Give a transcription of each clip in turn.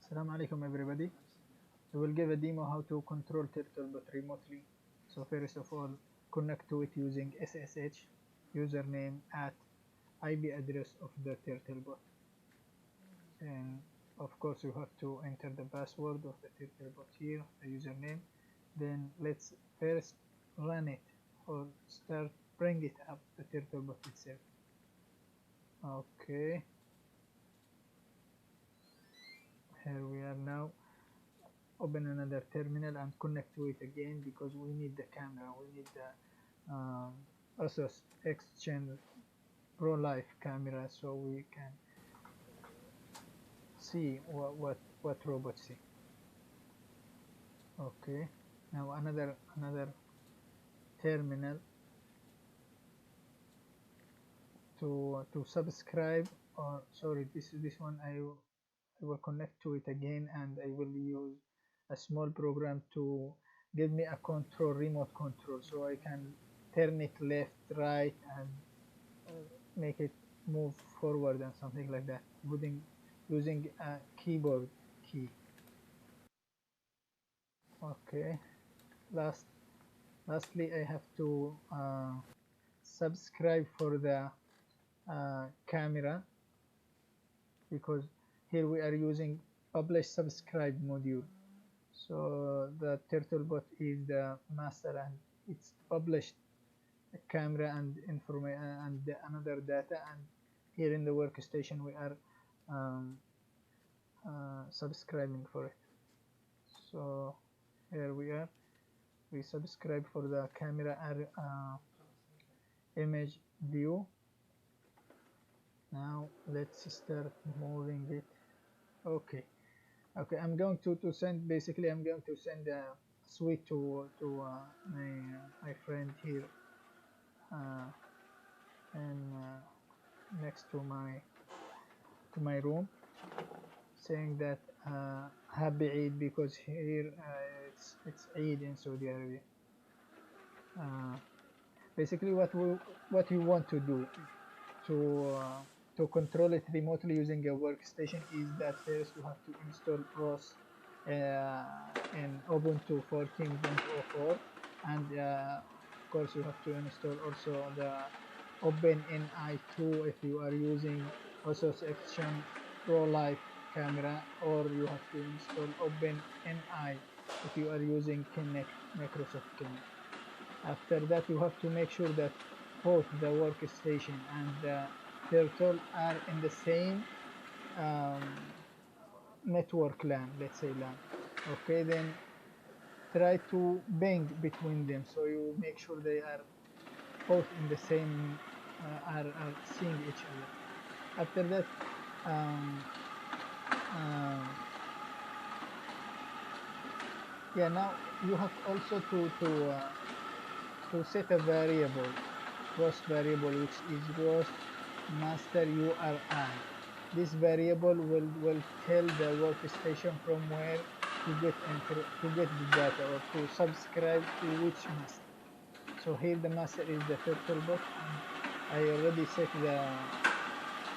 Assalamu alaikum everybody. We will give a demo how to control Turtlebot remotely. So first of all, connect to it using SSH, username at IP address of the Turtlebot. And of course you have to enter the password of the Turtlebot here, the username. Then let's first run it or bring it up, the Turtlebot itself. Okay. Here we are now. Open another terminal and connect to it again because we need the camera. We need the Asus Xtion Pro Life camera so we can see what robots see. Okay. Now another terminal to subscribe, or sorry, this one I will connect to it again, and I will use a small program to give me a remote control so I can turn it left, right, and make it move forward and something like that, using a keyboard key. Okay. Lastly, I have to subscribe for the camera, because here we are using publish subscribe module. So the Turtlebot is the master and it's published camera and information and another data, and here in the workstation we are subscribing for it. So here we subscribe for the camera image view. Now let's start moving it. Okay, I'm going to send, basically I'm going to send a suite to my friend here, and next to my room, saying that happy Eid, because here it's Eid in Saudi Arabia. Basically what you want to do to control it remotely using a workstation is that first you have to install ROS in Ubuntu 14.04, and of course you have to install also the OpenNI2 if you are using Asus Xtion Pro Life camera, or you have to install OpenNI if you are using Kinect, Microsoft Kinect. After that you have to make sure that both the workstation and the Turtle are in the same network LAN, let's say LAN. Okay, then try to ping between them so you make sure they are both in the same are seeing each other. After that yeah, now you have also to set a variable, ROS variable, which is ROS master URI. This variable will tell the workstation from where to get the data or to subscribe to which master. So here the master is the Turtlebot, and I already set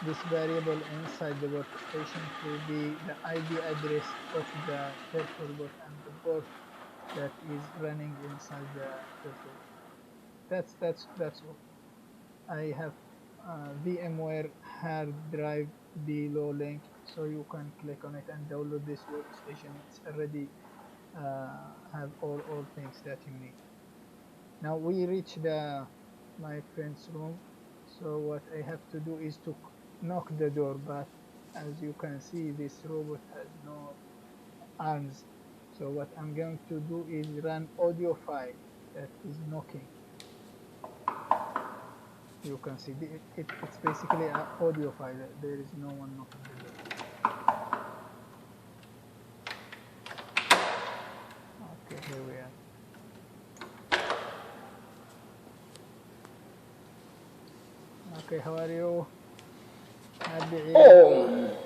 this variable inside the workstation to be the IP address of the Turtlebot and the port that is running inside the Turtlebot. That's all. I have VMware hard drive below link, so you can click on it and download this workstation. It's already have all things that you need. Now we reach my friend's room, so what I have to do is to knock the door, but as you can see this robot has no arms, so what I'm going to do is run audio file that is knocking. You can see it's basically an audio file. There is no one knocking the door. Okay, here we are. Okay, how are you? Happy Eid. Oh.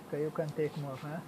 Okay, you can take more, huh?